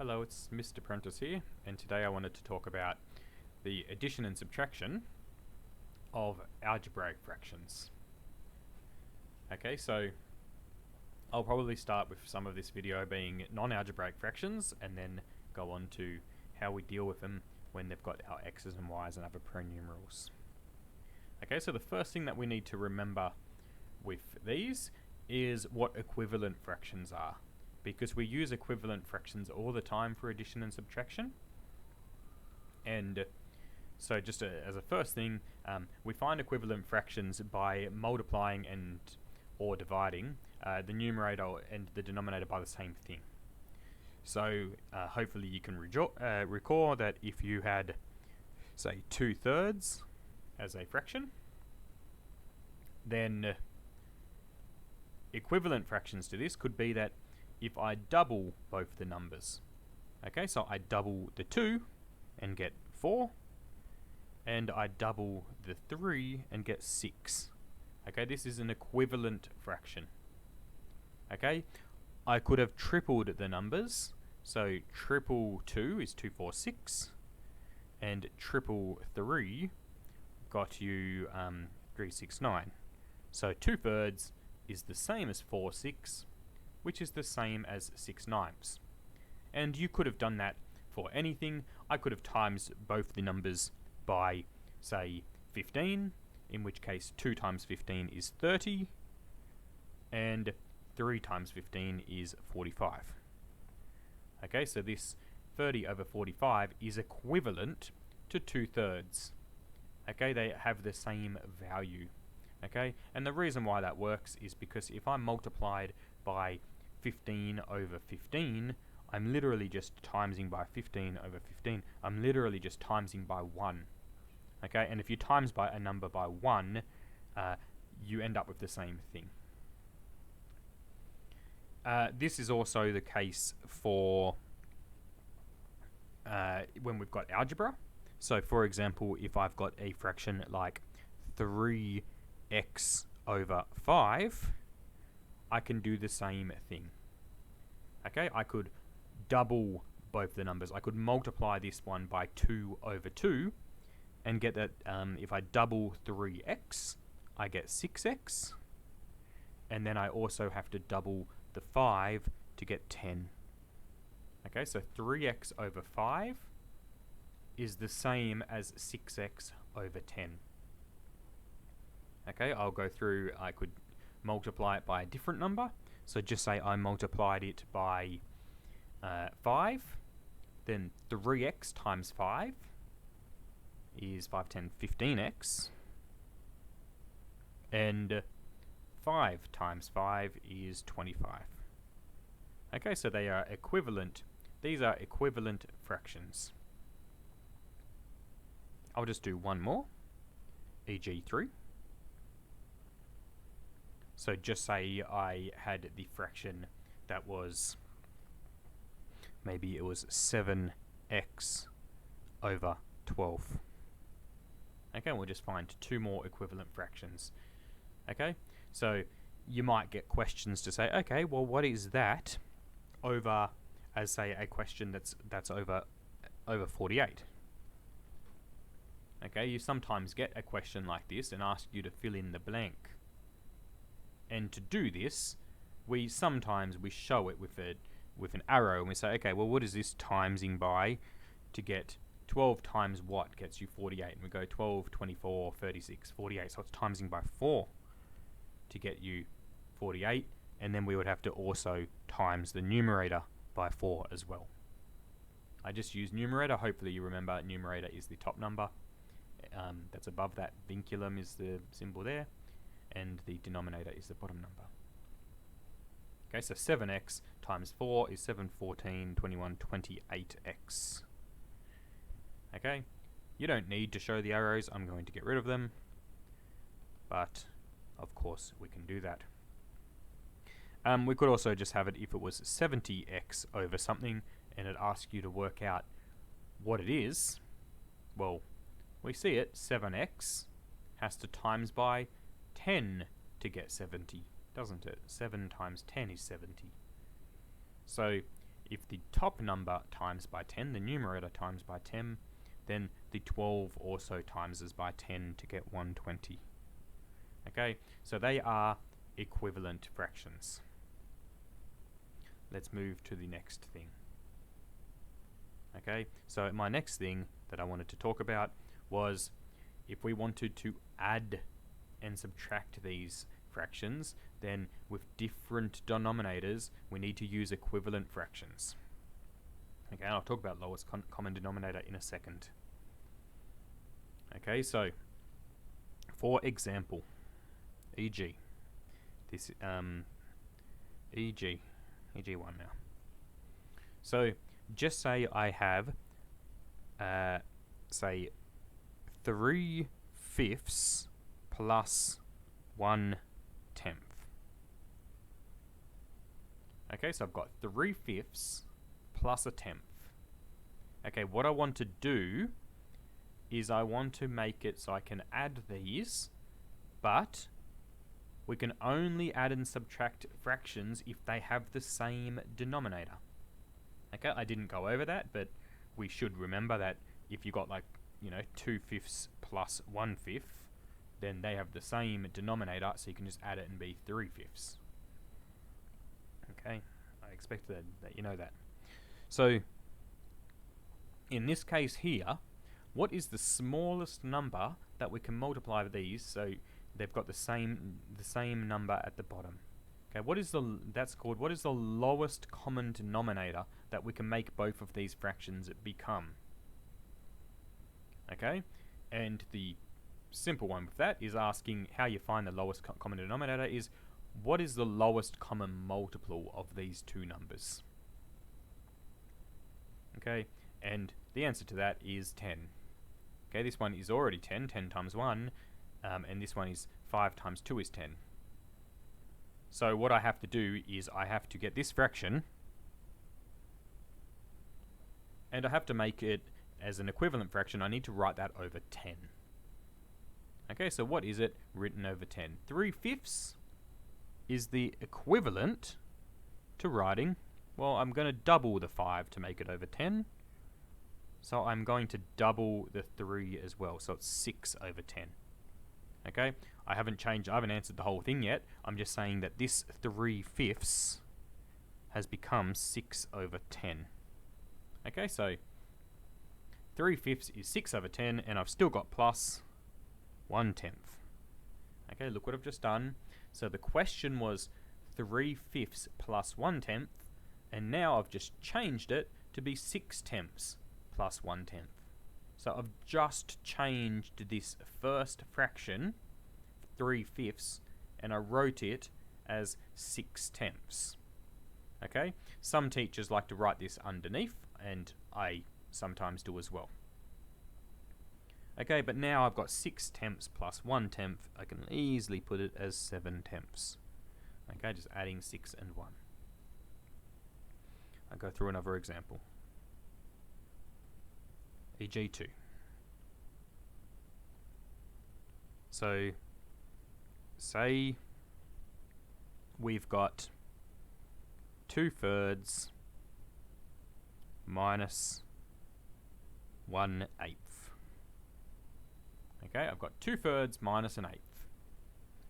Hello, it's Mr. Prentice here, and today I wanted to talk about the addition and subtraction of algebraic fractions. Okay, so I'll probably start with some of this video being non-algebraic fractions and then go on to how we deal with them when they've got our x's and y's and other pronumerals. Okay, so the first thing that we need to remember with these is what equivalent fractions are, because we use equivalent fractions all the time for addition and subtraction. And so just as a first thing, we find equivalent fractions by multiplying and or dividing the numerator and the denominator by the same thing. So hopefully you can recall that if you had, say, 2/3 as a fraction, then equivalent fractions to this could be that if I double both the numbers. Okay, so I double the 2 and get 4, and I double the 3 and get 6. Okay, this is an equivalent fraction. Okay, I could have tripled the numbers, so triple 2 is 2, 4, 6, and triple 3 got you 3, 6, 9. So 2/3 is the same as 4, 6, which is the same as 6 9ths. And you could have done that for anything. I could have times both the numbers by, say, 15, in which case 2 times 15 is 30, and 3 times 15 is 45. Okay, so this 30 over 45 is equivalent to 2/3. Okay, they have the same value. Okay, and the reason why that works is because if I multiplied by 15 over 15, I'm literally just timesing by 15 over 15. I'm literally just timesing by 1. Okay, and if you times by a number by 1, you end up with the same thing. This is also the case for when we've got algebra. So for example, if I've got a fraction like 3x over 5, I can do the same thing. Okay, I could double both the numbers. I could multiply this one by 2 over 2 and get that if I double 3x, I get 6x. And then I also have to double the 5 to get 10. Okay, so 3x over 5 is the same as 6x over 10. Okay, I'll go through. I could multiply it by a different number. So just say I multiplied it by 5, then 3x times 5 is 5, 10, 15x, and 5 times 5 is 25. Okay, so they are equivalent. These are equivalent fractions. I'll just do one more, e.g. 3. So just say I had the fraction that was, maybe it was 7x over 12. Okay, we'll just find 2 more equivalent fractions. Okay, so you might get questions to say, okay, well, what is that over, as say a question that's over 48? Okay, you sometimes get a question like this and ask you to fill in the blank. And to do this, we show it with an arrow, and we say, okay, well, what is this timesing by to get 12 times what gets you 48? And we go 12, 24, 36, 48. So it's timesing by 4 to get you 48. And then we would have to also times the numerator by 4 as well. I just use numerator. Hopefully you remember numerator is the top number. That's above that vinculum is the symbol there. And the denominator is the bottom number. Okay, so 7x times 4 is 7, 14, 21, 28x. Okay, you don't need to show the arrows. I'm going to get rid of them. But, of course, we can do that. We could also just have it if it was 70x over something and it asks you to work out what it is. Well, we see it, 7x has to times by 10 to get 70, doesn't it? 7 times 10 is 70. So if the top number times by 10, the numerator times by 10, then the 12 also times by 10 to get 120. Okay, so they are equivalent fractions. Let's move to the next thing. Okay, so my next thing that I wanted to talk about was if we wanted to add and subtract these fractions, then with different denominators, we need to use equivalent fractions. Okay, I'll talk about lowest common denominator in a second. Okay, so for example, e.g. this e.g. one now. So just say I have say 3/5 plus 1/10. Okay, so I've got 3/5 plus 1/10. Okay, what I want to do is I want to make it so I can add these, but we can only add and subtract fractions if they have the same denominator. Okay, I didn't go over that, but we should remember that if you got 2/5 plus 1/5, then they have the same denominator, so you can just add it and be 3/5. Okay, I expect that you know that. So in this case here, what is the smallest number that we can multiply these so they've got the same number at the bottom? Okay, what is the lowest common denominator that we can make both of these fractions become? Okay, and the simple one with that is asking how you find the lowest common denominator is what is the lowest common multiple of these two numbers? Okay, and the answer to that is 10. Okay, this one is already 10 times 1, and this one is 5 times 2 is 10. So what I have to do is I have to get this fraction, and I have to make it as an equivalent fraction. I need to write that over 10. Okay, so what is it written over 10? 3/5 is the equivalent to writing, well, I'm going to double the 5 to make it over 10. So I'm going to double the 3 as well, so it's 6 over 10. Okay, I haven't answered the whole thing yet. I'm just saying that this 3/5 has become 6 over 10. Okay, so 3/5 is 6 over 10, and I've still got plus 1/10. Okay, look what I've just done. So the question was 3/5 plus 1/10, and now I've just changed it to be 6/10 plus 1/10. So I've just changed this first fraction, 3/5, and I wrote it as 6/10. Okay, some teachers like to write this underneath, and I sometimes do as well. Okay, but now I've got 6/10 plus 1/10. I can easily put it as 7/10. Okay, just adding 6 and 1. I'll go through another example. e.g. 2. So, say we've got 2/3 minus 1/8. Okay, I've got 2/3 minus 1/8.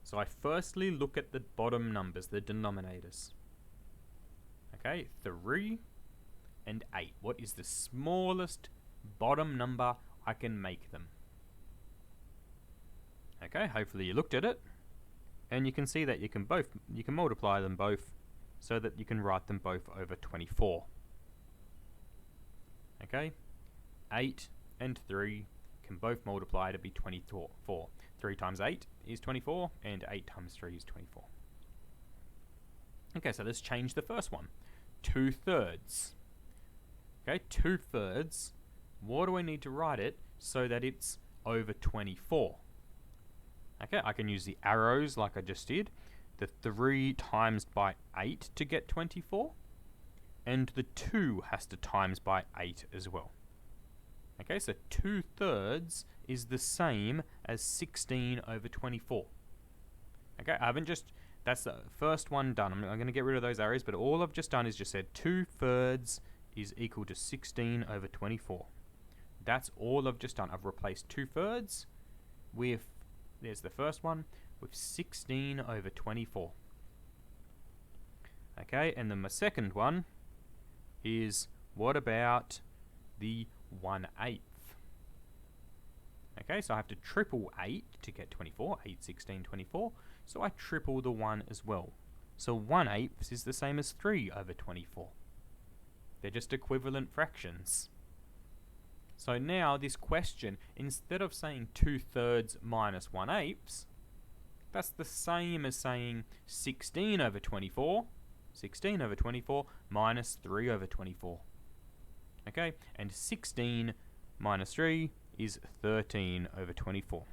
So I firstly look at the bottom numbers, the denominators. Okay, 3 and 8. What is the smallest bottom number I can make them? Okay, hopefully you looked at it, and you can see that you can multiply them both so that you can write them both over 24. Okay, 8 and 3 can both multiply to be 24. 3 times 8 is 24, and 8 times 3 is 24. Okay, so let's change the first one. 2/3. Okay, 2/3. What do I need to write it so that it's over 24? Okay, I can use the arrows like I just did. The 3 times by 8 to get 24. And the 2 has to times by 8 as well. Okay, so 2/3 is the same as 16 over 24. Okay, I haven't just That's the first one done. I'm going to get rid of those arrows, but all I've just done is just said 2/3 is equal to 16 over 24. That's all I've just done. I've replaced 2/3 with, there's the first one, with 16 over 24. Okay, and then my second one is, what about the 1/8? Okay, so I have to triple 8 to get 24. 8, 16, 24. So I triple the 1 as well. So 1/8 is the same as 3 over 24. They're just equivalent fractions. So now this question, instead of saying 2/3 minus 1/8, that's the same as saying 16 over 24. 16 over 24 minus 3 over 24. Okay, and 16 minus 3 is 13 over 24.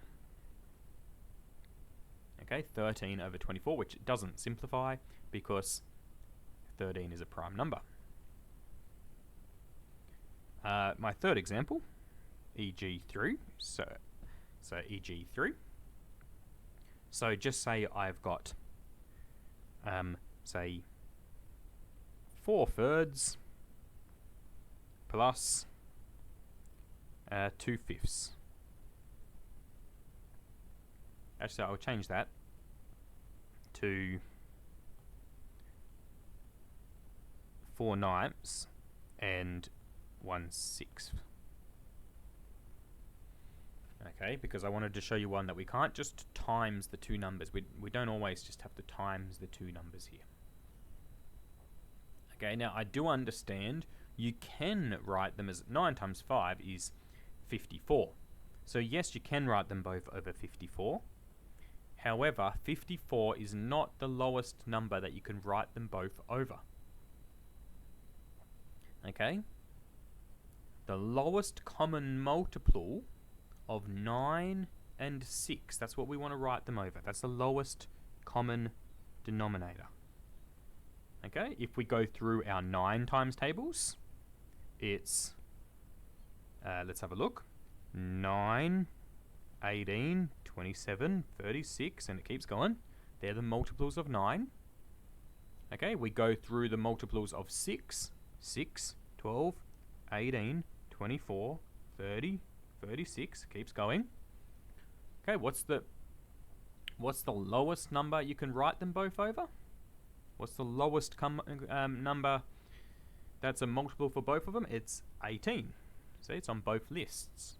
Okay, 13 over 24, which doesn't simplify because 13 is a prime number. My third example, EG3. So EG3. So just say I've got, say, 4/3 plus 2/5. Actually, I'll change that to 4/9 and 1/6. Okay, because I wanted to show you one that we can't just times the two numbers. We don't always just have to times the two numbers here. Okay, now I do understand you can write them as 9 times 5 is 54. So yes, you can write them both over 54. However, 54 is not the lowest number that you can write them both over. Okay? The lowest common multiple of 9 and 6, that's what we want to write them over. That's the lowest common denominator. Okay, if we go through our 9 times tables, it's, let's have a look, 9, 18, 27, 36, and it keeps going. They're the multiples of 9. Okay, we go through the multiples of 6, 12, 18, 24, 30, 36, keeps going. Okay, what's the lowest number you can write them both over? What's the lowest number that's a multiple for both of them? It's 18. See, it's on both lists.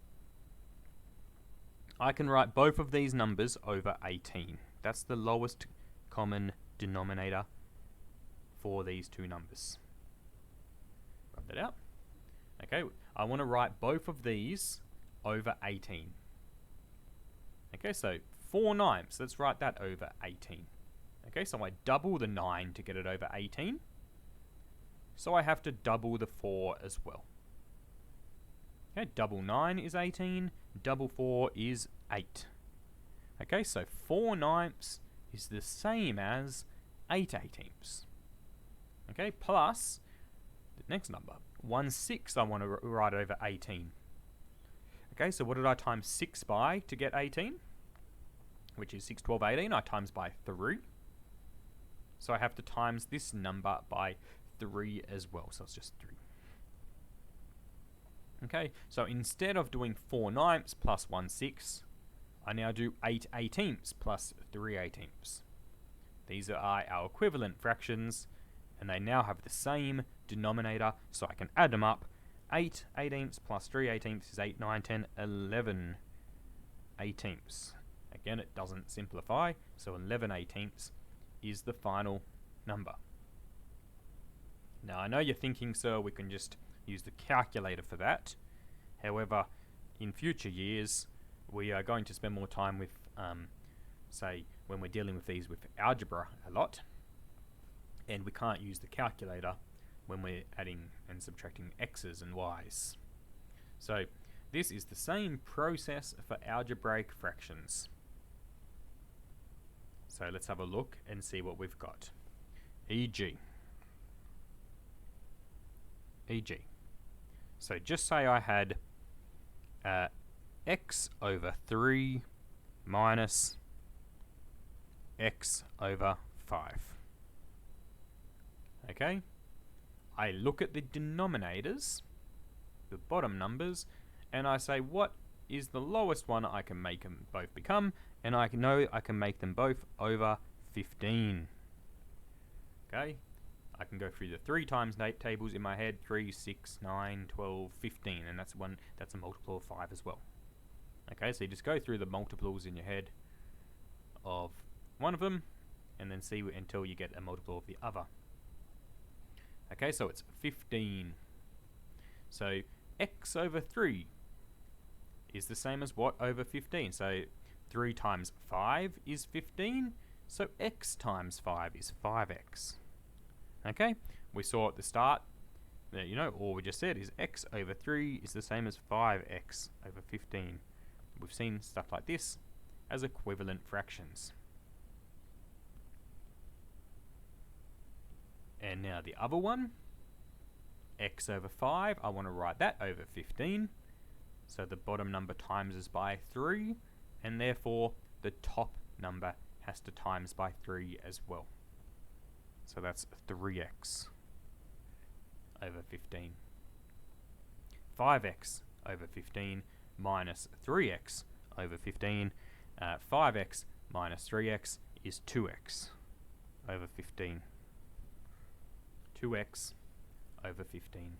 I can write both of these numbers over 18. That's the lowest common denominator for these two numbers. Rub that out. Okay, I want to write both of these over 18. Okay, so 4/9, let's write that over 18. Okay, so I double the 9 to get it over 18. So I have to double the 4 as well. Okay, double 9 is 18, double 4 is 8. Okay, so 4/9 is the same as 8/18. Okay, plus the next number, 1/6 I want to write over 18. Okay, so what did I times 6 by to get 18? Which is 6, 12, 18. I times by 3. So I have to times this number by 3 as well. So it's just 3. Okay, so instead of doing 4/9 plus 1/6, I now do 8/18 plus 3/18. These are our equivalent fractions, and they now have the same denominator, so I can add them up. 8/18 plus 3/18 is 8, 9, 10, 11/18. Again, it doesn't simplify, so 11/18 is the final number. Now, I know you're thinking, sir, we can just use the calculator for that. However, in future years, we are going to spend more time with, say, when we're dealing with these with algebra a lot, and we can't use the calculator when we're adding and subtracting x's and y's. So, this is the same process for algebraic fractions. So let's have a look and see what we've got. E.g. So just say I had x over 3 minus x over 5. Okay? I look at the denominators, the bottom numbers, and I say what is the lowest one I can make them both become, and I know I can make them both over 15. Okay? I can go through the 3 times tables in my head, 3, 6, 9, 12, 15, and that's a multiple of 5 as well. Okay, so you just go through the multiples in your head of one of them, and then see until you get a multiple of the other. Okay, so it's 15. So x over 3 is the same as what over 15? So 3 times 5 is 15, so x times 5 is 5x. Okay, we saw at the start that, all we just said is x over 3 is the same as 5x over 15. We've seen stuff like this as equivalent fractions. And now the other one, x over 5, I want to write that over 15. So the bottom number times by 3, and therefore the top number has to times by 3 as well. So that's 3x over 15. 5x over 15 minus 3x over 15. 5x minus 3x is 2x over 15. 2x over 15.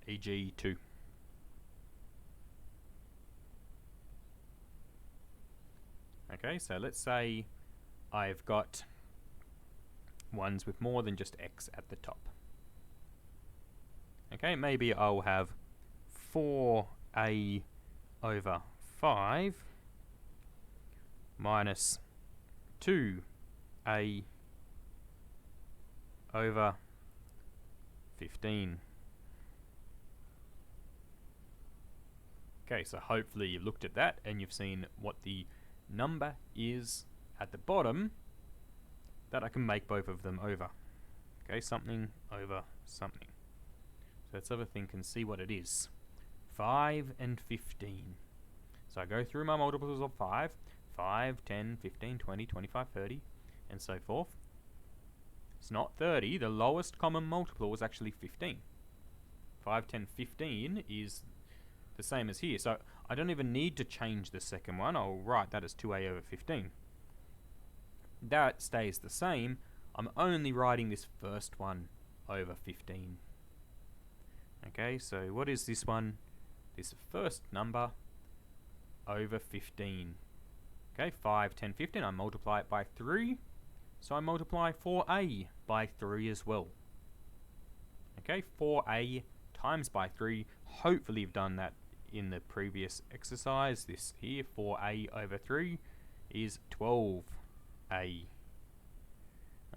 E.g. 2. Okay, so let's say I've got ones with more than just x at the top. Okay, maybe I'll have 4a over 5 minus 2a over 15. Okay, so hopefully you've looked at that and you've seen what the number is at the bottom that I can make both of them over. Okay, something over something. So let's have a think and see what it is. 5 and 15. So I go through my multiples of 5. 5, 10, 15, 20, 25, 30, and so forth. It's not 30. The lowest common multiple was actually 15. 5, 10, 15 is the same as here. So I don't even need to change the second one. I'll write that as 2a over 15. That stays the same. I'm only writing this first one over 15. Okay, so what is this one? This first number over 15. Okay, 5, 10, 15. I multiply it by 3. So I multiply 4a by 3 as well. Okay, 4a times by 3. Hopefully you've done that in the previous exercise. This here, 4a over 3 is 12a.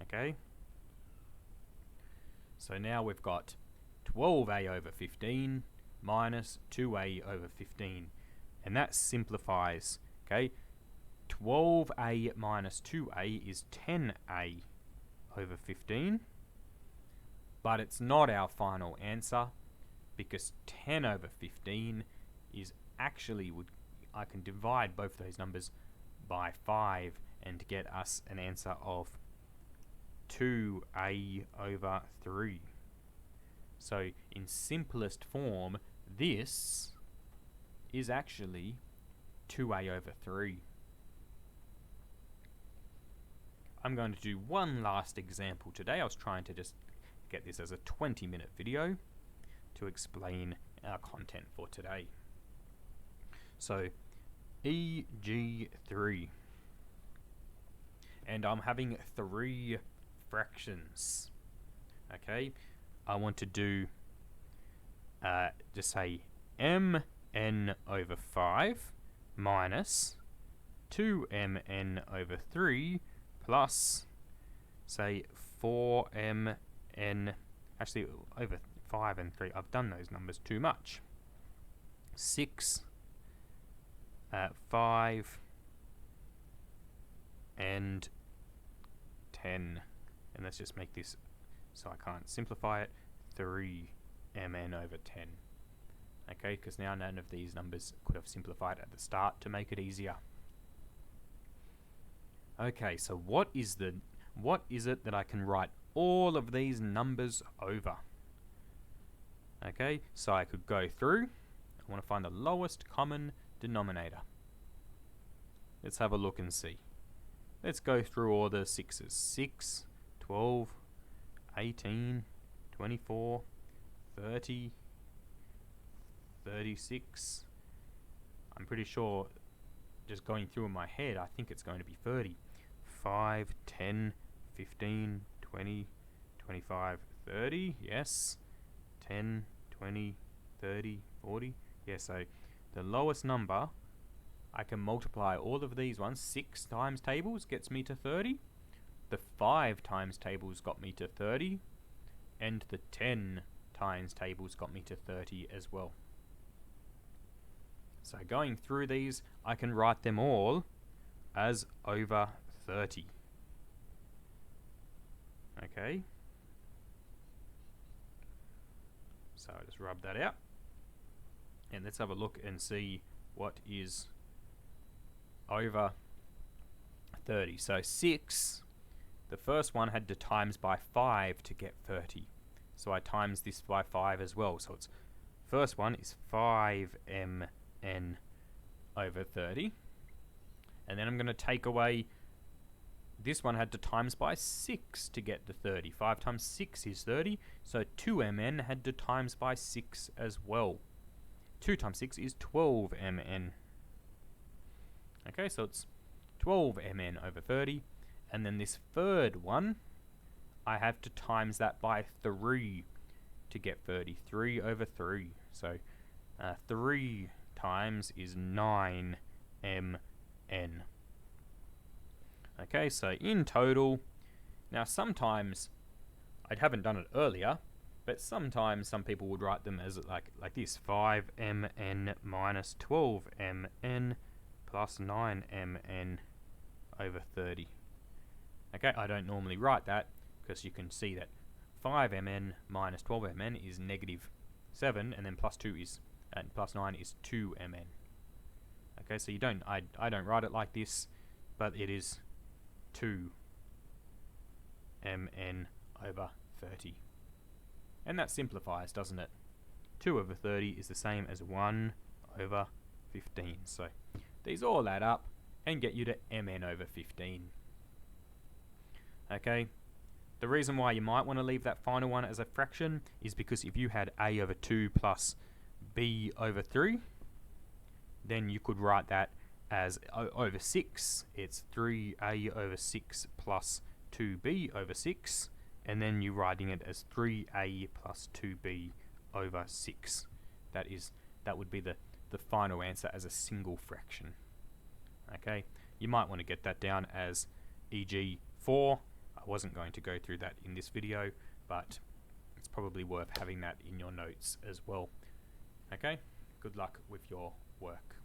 Okay. So now we've got 12a over 15 minus 2a over 15. And that simplifies. Okay. 12a minus 2a is 10a over 15. But it's not our final answer, because 10 over 15 is actually, I can divide both those numbers by 5 and get us an answer of 2a over 3. So in simplest form, this is actually 2a over 3. I'm going to do one last example today. I was trying to just get this as a 20-minute video to explain our content for today. So, EG3. And I'm having 3 fractions. Okay, I want to do, just say mn over 5 minus 2mn over 3 plus, say, 4mn, actually over 5 and 3, I've done those numbers too much. 6, 5, and 10. And let's just make this so I can't simplify it, 3mn over 10. Okay, because now none of these numbers could have simplified at the start to make it easier. Okay, so what is it that I can write all of these numbers over? Okay, so I could go through. I want to find the lowest common denominator. Let's have a look and see. Let's go through all the 6s. 6, 12, 18, 24, 30, 36. I'm pretty sure, just going through in my head, I think it's going to be 30. 5, 10, 15, 20, 25, 30. Yes. 10, 20, 30, 40. Yeah, so the lowest number, I can multiply all of these ones. 6 times tables gets me to 30. The 5 times tables got me to 30. And the 10 times tables got me to 30 as well. So going through these, I can write them all as over 30. Okay. So I'll just rub that out. And let's have a look and see what is over 30. So 6, the first one had to times by 5 to get 30. So I times this by 5 as well. So it's first one is 5mn over 30. And then I'm going to take away, this one had to times by 6 to get the 30. 5 times 6 is 30. So 2mn had to times by 6 as well. 2 times 6 is 12mn. Okay, so it's 12mn over 30. And then this third one, I have to times that by 3 to get 30. 3 over 3. So 3 times is 9mn. Okay, so in total, now sometimes, I haven't done it earlier, but sometimes some people would write them as like this, 5mn minus 12mn plus 9mn over 30. Okay, I don't normally write that because you can see that 5mn minus 12mn is negative 7, and then plus 2 is, and plus 9 is 2mn. Okay, so you don't, I don't write it like this, but it is 2mn over 30. And that simplifies, doesn't it? 2 over 30 is the same as 1 over 15. So these all add up and get you to mn over 15. Okay, the reason why you might want to leave that final one as a fraction is because if you had a over 2 plus b over 3, then you could write that as over 6. It's 3a over 6 plus 2b over 6, and then you're writing it as 3a plus 2b over 6. That would be the final answer as a single fraction. Okay, you might want to get that down as e.g. 4. I wasn't going to go through that in this video, but it's probably worth having that in your notes as well. Okay, good luck with your work.